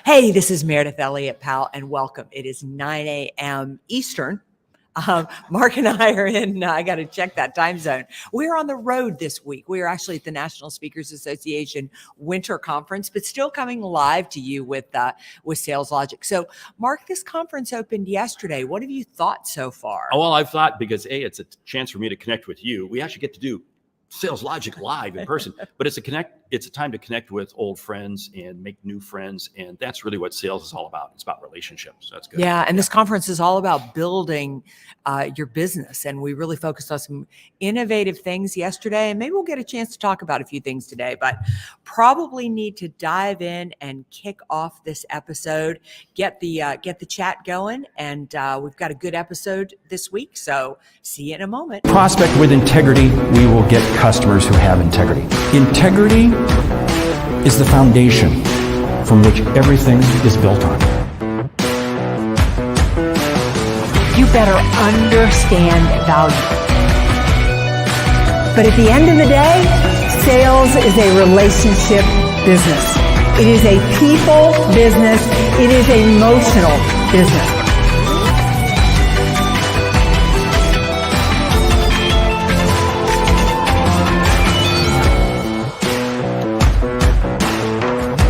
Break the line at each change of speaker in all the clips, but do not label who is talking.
Hey, this is Meridith Elliott, pal, and welcome. It is 9 a.m. Eastern. Mark and I are in, I got to check that time zone. We're on the road this week. We are actually at the National Speakers Association Winter Conference, but still coming live to you with Sales Logic. So, Mark, this conference opened yesterday. What have you thought so far?
Oh, well, I've thought because it's a chance for me to connect with you. We actually get to do Sales Logic live in person, but it's a time to connect with old friends and make new friends. And that's really what sales is all about. It's about relationships. So that's good.
Yeah. And this conference is all about building your business. And we really focused on some innovative things yesterday. And maybe we'll get a chance to talk about a few things today, but probably need to dive in and kick off this episode, get the chat going. And we've got a good episode this week. So see you in a moment.
Prospect with integrity, we will get customers who have integrity. Integrity is the foundation from which everything is built on.
You better understand value. But at the end of the day, sales is a relationship business. It is a people business. It is an emotional business.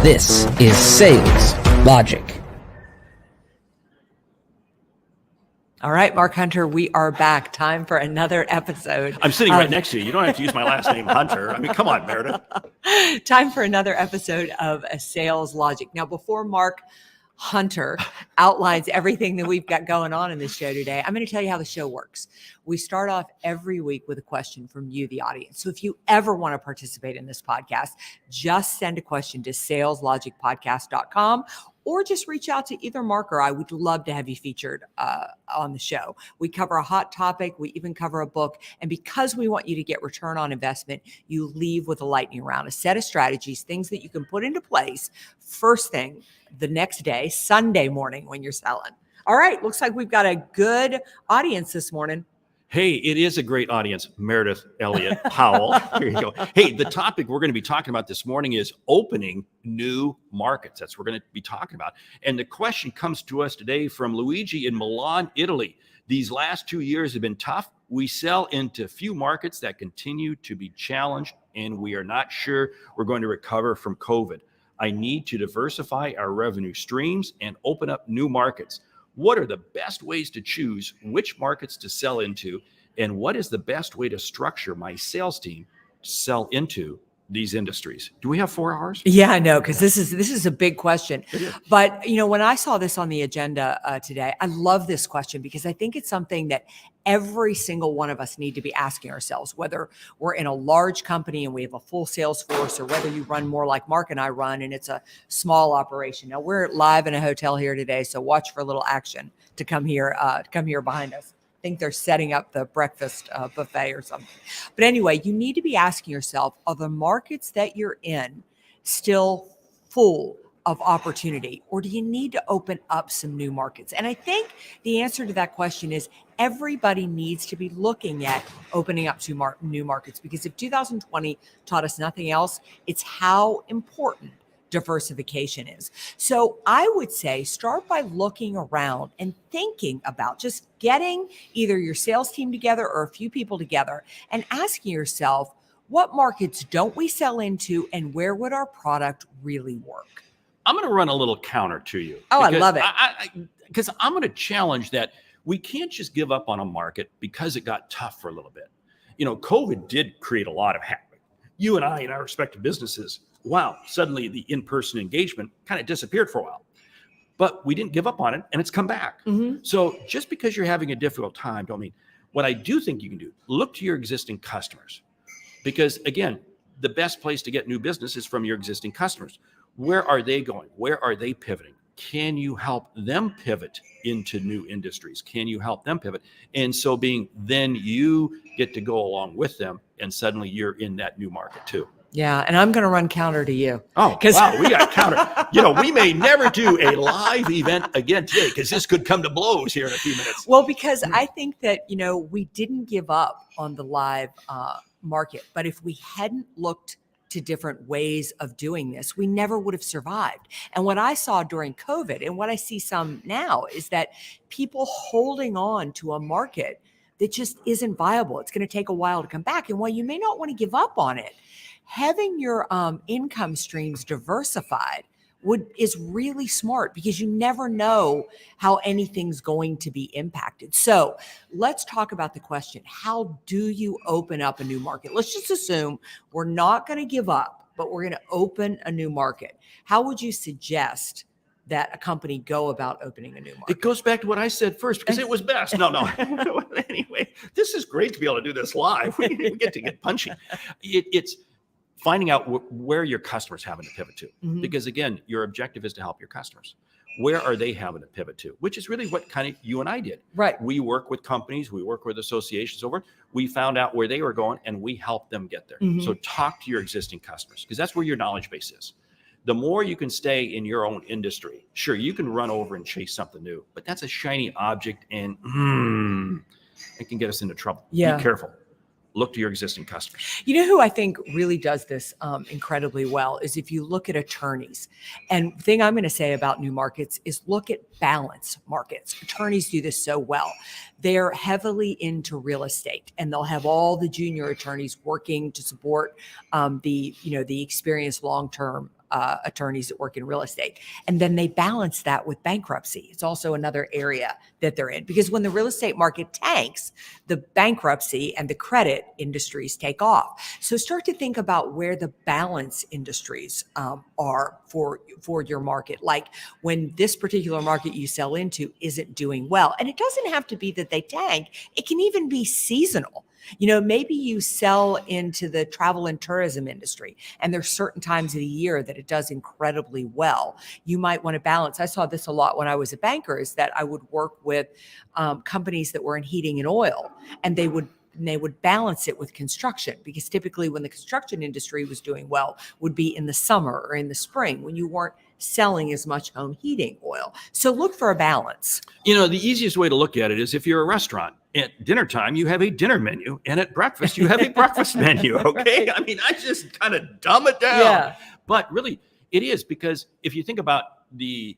This is Sales Logic.
All right, Mark Hunter, we are back. Time for another episode.
I'm sitting right next to you. You don't have to use my last name, Hunter. I mean, come on, Meredith.
Time for another episode of a Sales Logic. Now, before Mark Hunter outlines everything that we've got going on in this show today, I'm going to tell you how the show works. We start off every week with a question from you, the audience. So if you ever want to participate in this podcast, just send a question to saleslogicpodcast.com or just reach out to either Mark or I. We'd love to have you featured on the show. We cover a hot topic. We even cover a book. And because we want you to get return on investment, you leave with a lightning round, a set of strategies, things that you can put into place first thing the next day, Sunday morning when you're selling. All right. Looks like we've got a good audience this morning.
Hey, it is a great audience, Meredith Elliott Powell. Here you go. Hey, the topic we're going to be talking about this morning is opening new markets. That's what we're going to be talking about. And the question comes to us today from Luigi in Milan, Italy. These last 2 years have been tough. We sell into few markets that continue to be challenged, and we are not sure we're going to recover from COVID. I need to diversify our revenue streams and open up new markets. What are the best ways to choose which markets to sell into? And what is the best way to structure my sales team to sell into these industries? Do we have 4 hours?
Yeah, I know, because this is a big question. But, you know, when I saw this on the agenda today, I love this question because I think it's something that every single one of us need to be asking ourselves, whether we're in a large company and we have a full sales force or whether you run more like Mark and I run and it's a small operation. Now we're live in a hotel here today, so watch for a little action to come here behind us. I think they're setting up the breakfast buffet or something. But anyway, you need to be asking yourself, are the markets that you're in still full of opportunity, or do you need to open up some new markets? And I think the answer to that question is everybody needs to be looking at opening up to new markets, because if 2020 taught us nothing else, it's how important diversification is. So I would say start by looking around and thinking about just getting either your sales team together or a few people together and asking yourself, what markets don't we sell into and where would our product really work?
I'm going to run a little counter to you.
Oh, I love it.
Because I'm going to challenge that we can't just give up on a market because it got tough for a little bit. You know, COVID did create a lot of havoc. You and I in our respective businesses, wow, suddenly the in-person engagement kind of disappeared for a while. But we didn't give up on it, and it's come back. Mm-hmm. So just because you're having a difficult time, don't mean. What I do think you can do, look to your existing customers. Because, again, the best place to get new business is from your existing customers. Where are they going? Where are they pivoting? Can you help them pivot into new industries? Can you help them pivot? And so then you get to go along with them, and suddenly you're in that new market too.
Yeah, and I'm going to run counter to you.
Oh, wow, we got counter. You know, we may never do a live event again today because this could come to blows here in a few minutes.
Well, because I think that, you know, we didn't give up on the live market, but if we hadn't looked to different ways of doing this, we never would have survived. And what I saw during COVID and what I see some now is that people holding on to a market that just isn't viable. It's going to take a while to come back. And while you may not want to give up on it, having your income streams diversified is really smart, because you never know how anything's going to be impacted. So let's talk about the question, how do you open up a new market? Let's just assume we're not going to give up, but we're going to open a new market. How would you suggest that a company go about opening a new market?
It goes back to what I said first, because it was best. No. Anyway, this is great to be able to do this live. We get to get punchy. It's finding out where your customers having to pivot to.
Mhm.
Because again, your objective is to help your customers. Where are they having to pivot to? Which is really what kind of you and I did.
Right.
We work with companies, we work with associations over. We found out where they were going and we helped them get there.
Mhm.
So talk to your existing customers, because that's where your knowledge base is. The more you can stay in your own industry, sure, you can run over and chase something new, but that's a shiny object and it can get us into trouble.
Yeah.
Be careful. Look to your existing customers.
You know who I think really does this incredibly well is if you look at attorneys. And the thing I'm going to say about new markets is look at balance markets. Attorneys do this so well. They're heavily into real estate, and they'll have all the junior attorneys working to support the experienced long-term attorneys that work in real estate. And then they balance that with bankruptcy. It's also another area that they're in, because when the real estate market tanks, the bankruptcy and the credit industries take off. So start to think about where the balance industries are for your market. Like when this particular market you sell into isn't doing well. And it doesn't have to be that they tank. It can even be seasonal. Maybe you sell into the travel and tourism industry, and there's certain times of the year that it does incredibly well. You might want to balance. I saw this a lot when I was a banker, is that I would work with companies that were in heating and oil, and they would balance it with construction, because typically when the construction industry was doing well would be in the summer or in the spring when you weren't selling as much home heating oil. So look for a balance.
The easiest way to look at it is if you're a restaurant. At dinner time, you have a dinner menu, and at breakfast, you have a breakfast menu, okay?
Right.
I mean, I just kind of dumb it down.
Yeah.
But really, it is, because if you think about the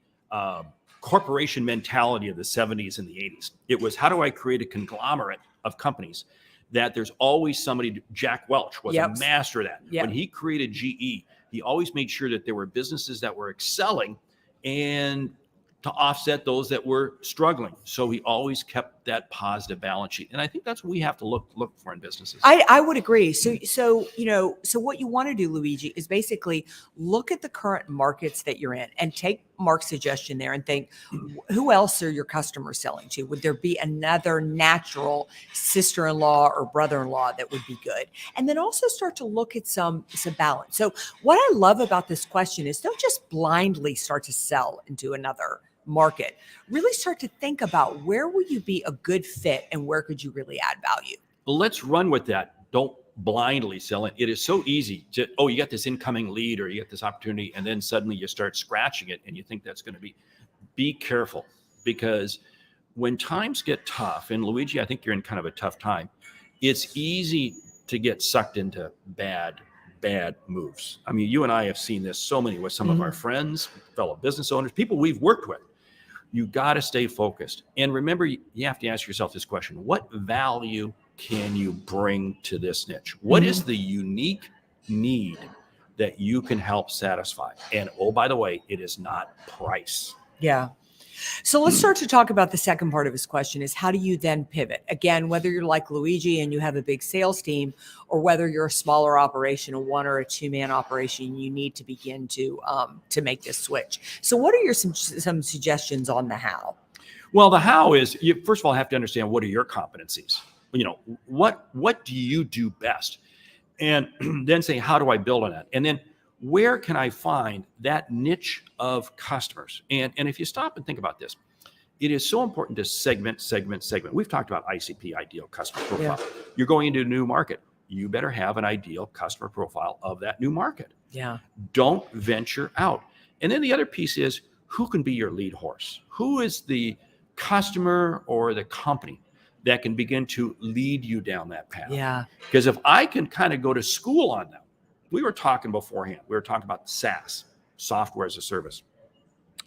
corporation mentality of the 70s and the 80s, it was, how do I create a conglomerate of companies that there's always somebody. Jack Welch was a master of that.
Yep.
When he created GE, he always made sure that there were businesses that were excelling and to offset those that were struggling. So he always kept that positive balance sheet. And I think that's what we have to look for in businesses.
I would agree. So what you want to do, Luigi, is basically look at the current markets that you're in and take Mark's suggestion there and think, who else are your customers selling to? Would there be another natural sister-in-law or brother-in-law that would be good? And then also start to look at some balance. So what I love about this question is don't just blindly start to sell into another market. Really start to think about where will you be a good fit and where could you really add value?
Well, let's run with that. Don't blindly sell it. It is so easy to, you got this incoming lead or you get this opportunity, and then suddenly you start scratching it and you think that's going to be careful, because when times get tough, and Luigi, I think you're in kind of a tough time, it's easy to get sucked into bad moves. I mean, you and I have seen this so many with some of our friends, fellow business owners, people we've worked with. You got to stay focused. And remember, you have to ask yourself this question: what value can you bring to this niche? What is the unique need that you can help satisfy? And by the way, it is not price.
Yeah. So let's start to talk about the second part of his question is, how do you then pivot? Again, whether you're like Luigi and you have a big sales team, or whether you're a smaller operation, a one or a two-man operation, you need to begin to make this switch. So what are your some suggestions on the how?
Well, the how is, you first of all have to understand, what are your competencies? What do you do best? And then say, how do I build on that? And then where can I find that niche of customers? And if you stop and think about this, it is so important to segment. We've talked about ICP, ideal customer profile. Yeah. You're going into a new market. You better have an ideal customer profile of that new market.
Yeah.
Don't venture out. And then the other piece is, who can be your lead horse? Who is the customer or the company that can begin to lead you down that path?
Yeah.
Because if I can kind of go to school on them, we were talking beforehand. We were talking about SaaS, software as a service.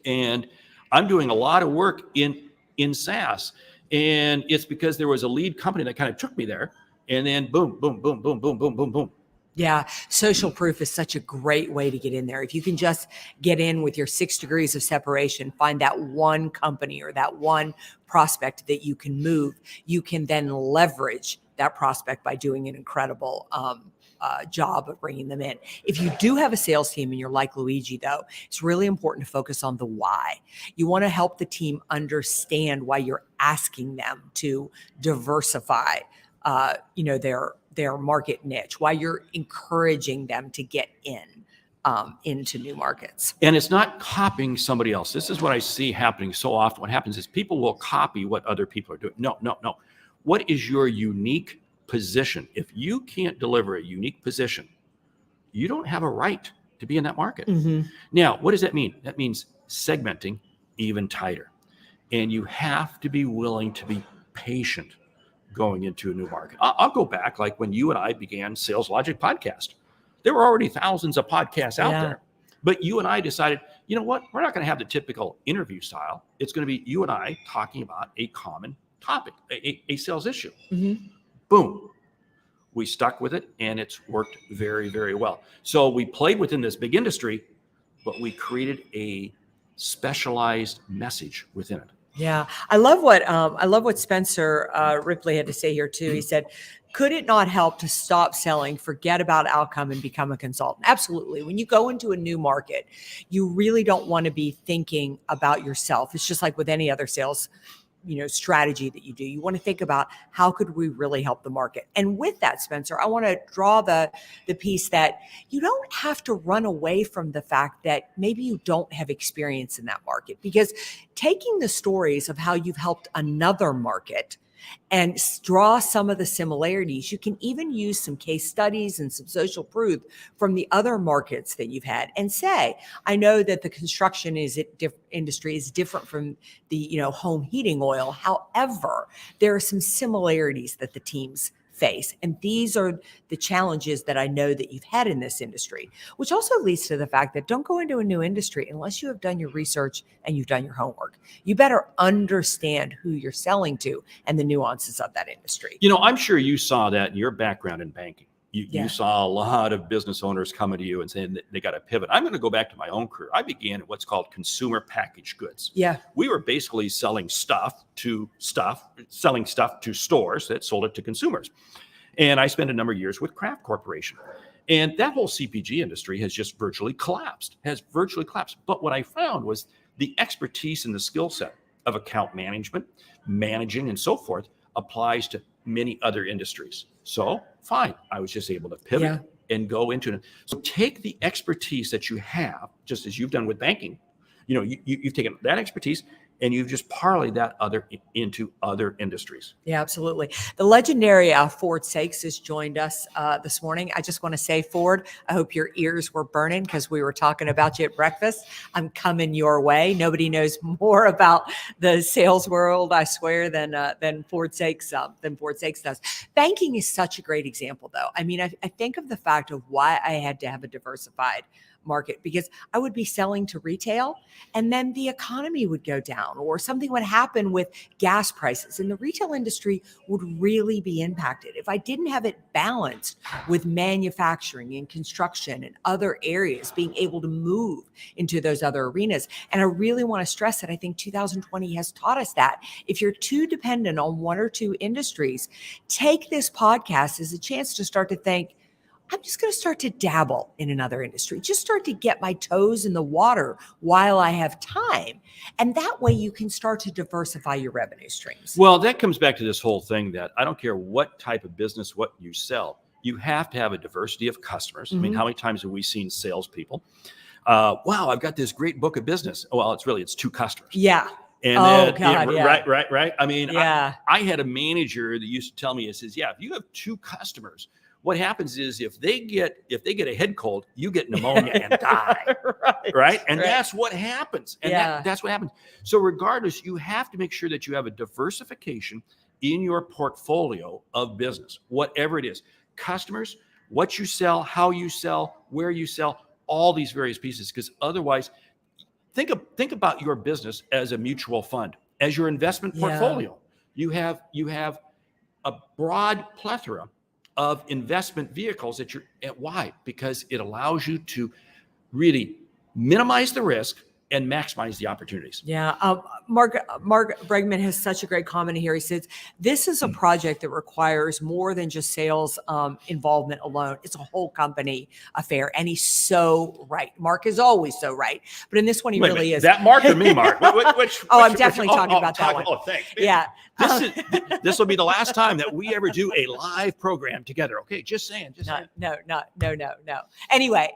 And I'm doing a lot of work in SaaS. And it's because there was a lead company that kind of took me there. And then boom, boom, boom, boom, boom, boom, boom, boom.
Yeah, social proof is such a great way to get in there. If you can just get in with your 6 degrees of separation, find that one company or that one prospect that you can move, you can then leverage that prospect by doing an incredible job of bringing them in. If you do have a sales team and you're like Luigi, though, it's really important to focus on the why. You want to help the team understand why you're asking them to diversify, their market niche, why you're encouraging them to get into new markets.
And it's not copying somebody else. This is what I see happening so often. What happens is people will copy what other people are doing. No. What is your unique position? If you can't deliver a unique position, you don't have a right to be in that market.
Mm-hmm.
Now, what does that mean? That means segmenting even tighter. And you have to be willing to be patient going into a new market. I'll go back, like when you and I began Sales Logic podcast. There were already thousands of podcasts out there. But you and I decided, you know what? We're not going to have the typical interview style. It's going to be you and I talking about a common topic, a sales issue.
Mm-hmm.
Boom. We stuck with it, and it's worked very, very well. So we played within this big industry, but we created a specialized message within it.
Yeah, I love what Spencer Ripley had to say here too. He said, could it not help to stop selling, forget about outcome, and become a consultant? Absolutely. When you go into a new market, you really don't want to be thinking about yourself. It's just like with any other sales strategy that you do. You want to think about how could we really help the market? And with that, Spencer, I want to draw the piece that you don't have to run away from the fact that maybe you don't have experience in that market, because taking the stories of how you've helped another market and draw some of the similarities. You can even use some case studies and some social proof from the other markets that you've had and say, I know that the construction industry is different from the home heating oil. However, there are some similarities that the teams face. And these are the challenges that I know that you've had in this industry, which also leads to the fact that don't go into a new industry unless you have done your research and you've done your homework. You better understand who you're selling to and the nuances of that industry.
I'm sure you saw that in your background in banking. You saw a lot of business owners coming to you and saying that they got to pivot. I'm going to go back to my own career. I began at what's called consumer packaged goods.
Yeah.
We were basically selling stuff to stores that sold it to consumers. And I spent a number of years with Kraft Corporation. And that whole CPG industry has just virtually collapsed. But what I found was the expertise and the skill set of account management, managing, and so forth applies to many other industries. So fine, I was just able to pivot and go into it. So take the expertise that you have, just as you've done with banking. You've taken that expertise and you've just parlayed that into other industries.
Yeah, absolutely. The legendary Ford Sakes has joined us this morning. I just want to say, Ford, I hope your ears were burning because we were talking about you at breakfast. I'm coming your way. Nobody knows more about the sales world, I swear, than Ford Sakes does. Banking is such a great example, though. I mean, I think of the fact of why I had to have a diversified market, because I would be selling to retail and then the economy would go down or something would happen with gas prices and the retail industry would really be impacted. If I didn't have it balanced with manufacturing and construction and other areas, being able to move into those other arenas. And I really want to stress that I think 2020 has taught us that if you're too dependent on one or two industries, take this podcast as a chance to start to think, I'm just going to start to dabble in another industry, just start to get my toes in the water while I have time. And that way you can start to diversify your revenue streams.
Well, that comes back to this whole thing that I don't care what type of business, what you sell, you have to have a diversity of customers.
Mm-hmm.
I mean, how many times have we seen salespeople? Wow, I've got this great book of business. Well, it's two customers.
Yeah.
And
Yeah.
Right. I mean,
yeah.
I had a manager that used to tell me, it says, if you have two customers, what happens is if they get a head cold, you get pneumonia and die, right? And that's what happens. And that's what happens. So regardless, you have to make sure that you have a diversification in your portfolio of business, whatever it is. Customers, what you sell, how you sell, where you sell, all these various pieces. Because otherwise, think about your business as a mutual fund, as your investment portfolio. You have a broad plethora of investment vehicles that you're at. Why? Because it allows you to really minimize the risk and maximize the opportunities.
Yeah. Mark Bregman has such a great comment here. He says, this is a project that requires more than just sales involvement alone. It's a whole company affair. And he's so right. Mark is always so right. But in this one, he
Wait a
really
minute,
is.
that Mark or me, Mark?
I'm definitely talking about that one.
Oh, thanks.
Yeah.
This will be the last time that we ever do a live program together. Okay, just saying.
No. Anyway,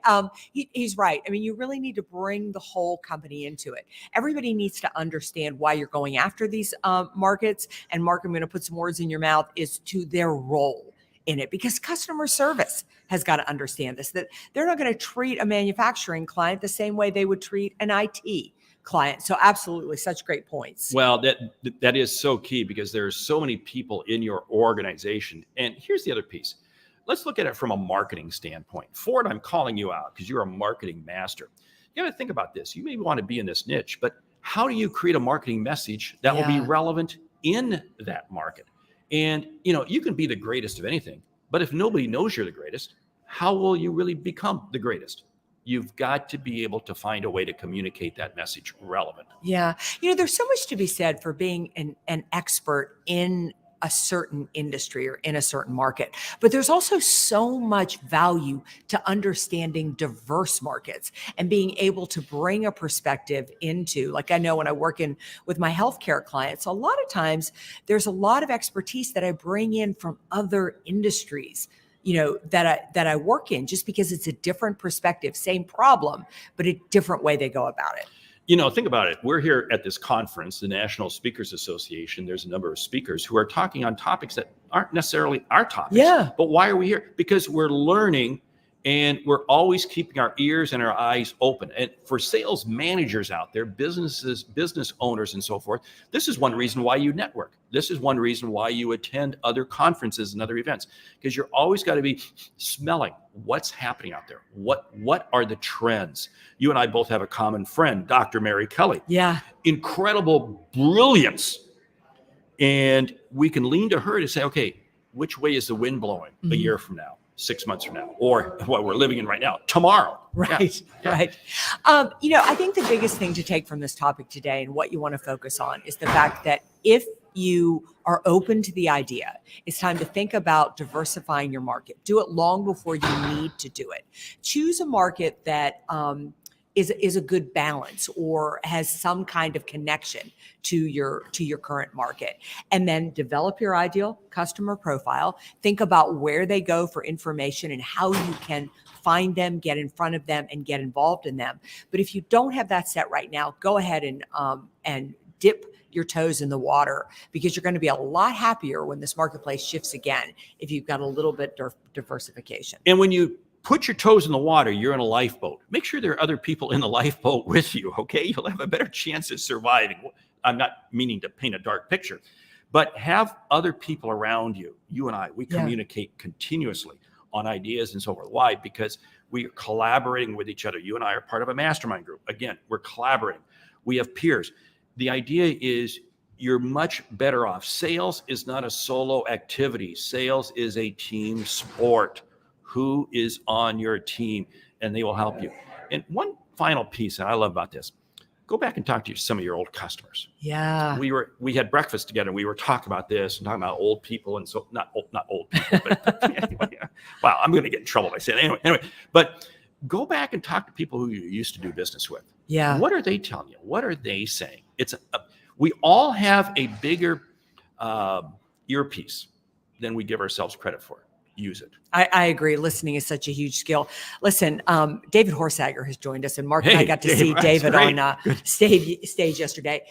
he's right. I mean, you really need to bring the whole company into it. Everybody needs to understand why you're going after these markets. And Mark, I'm going to put some words in your mouth, is to their role in it, because customer service has got to understand this, that they're not going to treat a manufacturing client the same way they would treat an IT client. So absolutely, such great points.
Well, that is so key, because there's so many people in your organization. And here's the other piece. Let's look at it from a marketing standpoint. Ford, I'm calling you out because you're a marketing master. You got to think about this. You may want to be in this niche, but how do you create a marketing message that will be relevant in that market? And, you can be the greatest of anything, but if nobody knows you're the greatest, how will you really become the greatest? You've got to be able to find a way to communicate that message relevant.
Yeah. There's so much to be said for being an expert in a certain industry or in a certain market, but there's also so much value to understanding diverse markets and being able to bring a perspective into, like I know when I work with my healthcare clients, a lot of times there's a lot of expertise that I bring in from other industries, that I work in, just because it's a different perspective, same problem, but a different way they go about it.
Think about it. We're here at this conference, the National Speakers Association. There's a number of speakers who are talking on topics that aren't necessarily our topics.
Yeah.
But why are we here? Because we're learning, and we're always keeping our ears and our eyes open. And for sales managers out there, business owners and so forth, this is one reason why you network. This is one reason why you attend other conferences and other events, because you're always got to be smelling what's happening out there. What are the trends? You and I both have a common friend, Dr. Mary Kelly.
Yeah.
Incredible brilliance. And we can lean to her to say, okay, which way is the wind blowing a year from now, 6 months from now, or what we're living in right now, tomorrow?
Right. I think the biggest thing to take from this topic today and what you want to focus on is the fact that if you are open to the idea, it's time to think about diversifying your market. Do it long before you need to do it. Choose a market that is a good balance or has some kind of connection to your current market, and then develop your ideal customer profile. Think about where they go for information and how you can find them, get in front of them, and get involved in them. But if you don't have that set right now, go ahead and dip your toes in the water, because you're going to be a lot happier when this marketplace shifts again if you've got a little bit diversification.
And when you put your toes in the water, you're in a lifeboat. Make sure there are other people in the lifeboat with you, okay? You'll have a better chance of surviving. I'm not meaning to paint a dark picture, but have other people around you. You and I, we communicate continuously on ideas and so forth. Why? Because we are collaborating with each other. You and I are part of a mastermind group. Again, we're collaborating. We have peers. The idea is you're much better off. Sales is not a solo activity. Sales is a team sport. Who is on your team? And they will help you. And one final piece that I love about this, go back and talk to some of your old customers.
Yeah.
We had breakfast together. We were talking about this and talking about old people, and so not old people, but anyway, wow, I'm going to get in trouble by saying it. Anyway, but go back and talk to people who you used to do business with.
Yeah.
What are they telling you? What are they saying? We all have a bigger earpiece than we give ourselves credit for. Use it.
I agree. Listening is such a huge skill. Listen, David Horsager has joined us, and Mark and I got to see David on stage yesterday.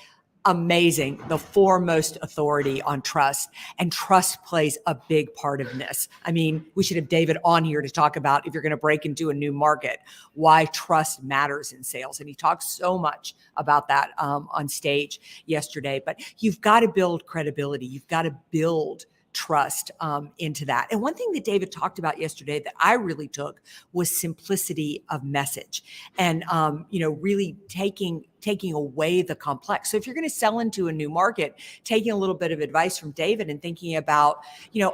Amazing. The foremost authority on trust, and trust plays a big part of this. I mean, we should have David on here to talk about, if you're going to break into a new market, why trust matters in sales. And he talked so much about that on stage yesterday. But you've got to build credibility. You've got to build trust into that. And one thing that David talked about yesterday that I really took was simplicity of message, and really taking away the complex. So if you're going to sell into a new market, taking a little bit of advice from David and thinking about,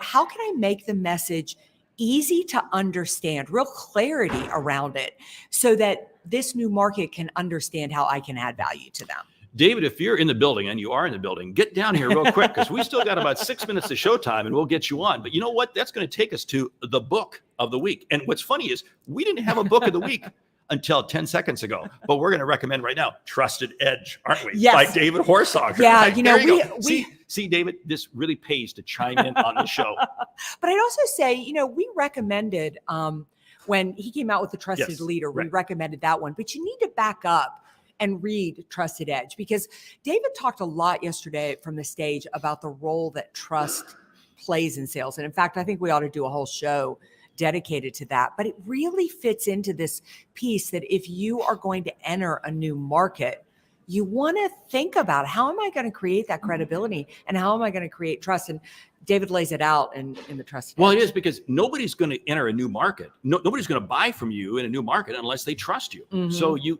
how can I make the message easy to understand, real clarity around it, so that this new market can understand how I can add value to them.
David, if you're in the building, and you are in the building, get down here real quick, because we still got about 6 minutes to showtime, and we'll get you on. But you know what? That's going to take us to the book of the week. And what's funny is we didn't have a book of the week until 10 seconds ago, but we're going to recommend right now Trusted Edge, aren't we?
Yes.
By David Horsager.
Yeah,
There you go. See, David, this really pays to chime in on the show.
But I'd also say, we recommended when he came out with the Trusted
Yes,
Leader, we
right.
recommended that one. But you need to back up and read Trusted Edge, because David talked a lot yesterday from the stage about the role that trust plays in sales. And in fact, I think we ought to do a whole show dedicated to that. But it really fits into this piece that if you are going to enter a new market, you want to think about, how am I going to create that credibility, and how am I going to create trust? And David lays it out in the Trusted
Well,
Edge.
it is, because nobody's going to enter a new market. Nobody's going to buy from you in a new market unless they trust you.
Mhm.
So you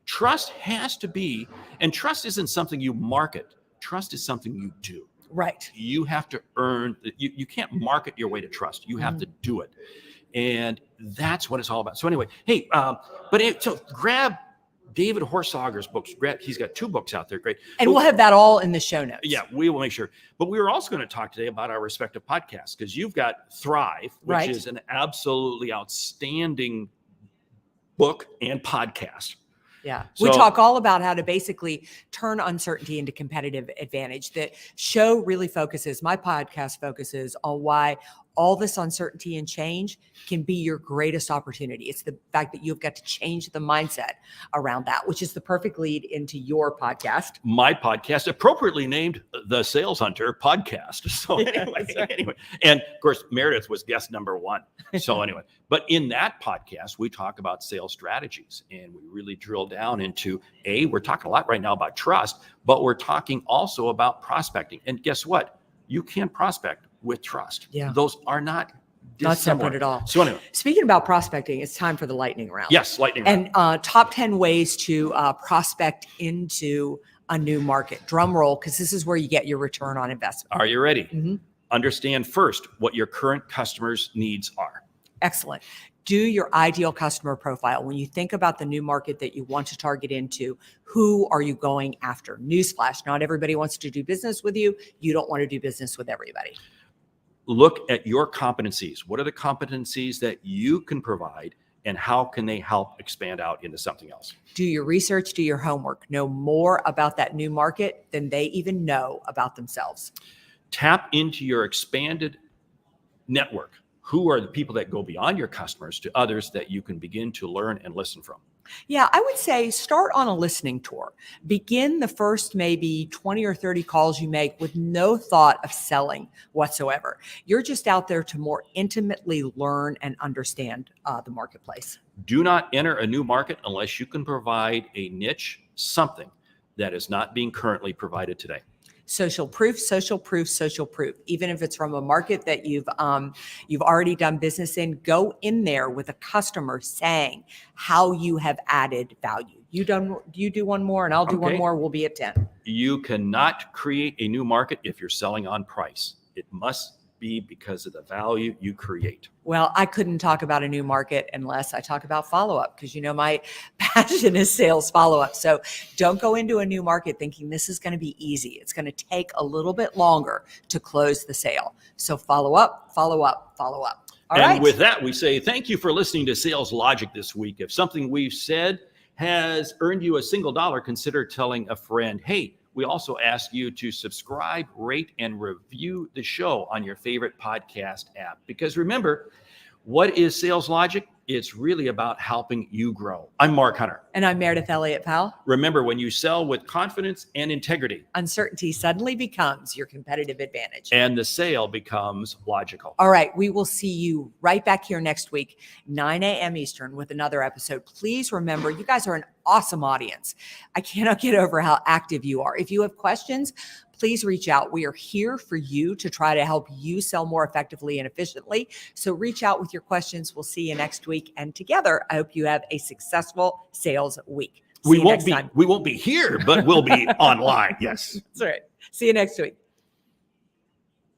trust has to be, and trust isn't something you market. Trust is something you do.
Right.
You have to earn. You can't market your way to trust. You have to do it, and that's what it's all about. So anyway, hey, so grab David Horsager's books. He's got 2 books out there. Great.
And we'll have that all in the show notes.
Yeah, we will make sure. But we were also going to talk today about our respective podcasts, because you've got Thrive, which
Right.
is an absolutely outstanding book and podcast.
Yeah. We
So-
talk all about how to basically turn uncertainty into competitive advantage. The show really focuses, my podcast focuses on why all this uncertainty and change can be your greatest opportunity. It's the fact that you've got to change the mindset around that, which is the perfect lead into your podcast.
My podcast, appropriately named the Sales Hunter Podcast. So anyway, and of course, Meridith was guest number 1. So anyway, but in that podcast, we talk about sales strategies, and we really drill down into we're talking a lot right now about trust, but we're talking also about prospecting. And guess what? You can't prospect with trust.
Yeah.
Those are not
Not
dissimilar.
separate at all.
So anyway,
Speaking about prospecting, it's time for the lightning round.
yes, lightning round.
And top 10 ways to prospect into a new market. Drum roll, because this is where you get your return on investment.
Are you ready?
Mhm.
Understand first what your current customers' needs are.
Excellent. Do your ideal customer profile. When you think about the new market that you want to target into, who are you going after? Newsflash, not everybody wants to do business with you. You don't want to do business with everybody.
Look at your competencies. What are the competencies that you can provide, and how can they help expand out into something else?
Do your research, do your homework. Know more about that new market than they even know about themselves.
Tap into your expanded network. Who are the people that go beyond your customers to others that you can begin to learn and listen from?
Yeah, I would say start on a listening tour. Begin the first maybe 20 or 30 calls you make with no thought of selling whatsoever. You're just out there to more intimately learn and understand the marketplace.
Do not enter a new market unless you can provide a niche, something that is not being currently provided today.
Social proof, social proof, social proof. Even if it's from a market that you've already done business in, go in there with a customer saying how you have added value. You do one more and I'll do one
Okay.
more. We'll be at 10.
You cannot create a new market if you're selling on price. It must be because of the value you create.
Well, I couldn't talk about a new market unless I talk about follow-up, because my passion is sales follow-up. So don't go into a new market thinking this is going to be easy. It's going to take a little bit longer to close the sale. So follow up, follow up, follow up. All right.
And with that, we say thank you for listening to Sales Logic this week. If something we've said has earned you a single dollar, consider telling a friend. Hey, we also ask you to subscribe, rate, and review the show on your favorite podcast app. Because remember, what is Sales Logic? It's really about helping you grow. I'm Mark Hunter.
And I'm Meridith Elliott, pal.
Remember, when you sell with confidence and integrity,
Uncertainty suddenly becomes your competitive advantage.
and the sale becomes logical.
All right, we will see you right back here next week, 9 a.m. Eastern, with another episode. Please remember, you guys are an awesome audience. I cannot get over how active you are. If you have questions, please reach out. We are here for you to try to help you sell more effectively and efficiently. So reach out with your questions. We'll see you next week. And together, I hope you have a successful sales week. See you next time.
We won't be here, but we'll be online. Yes.
That's right. See you next week.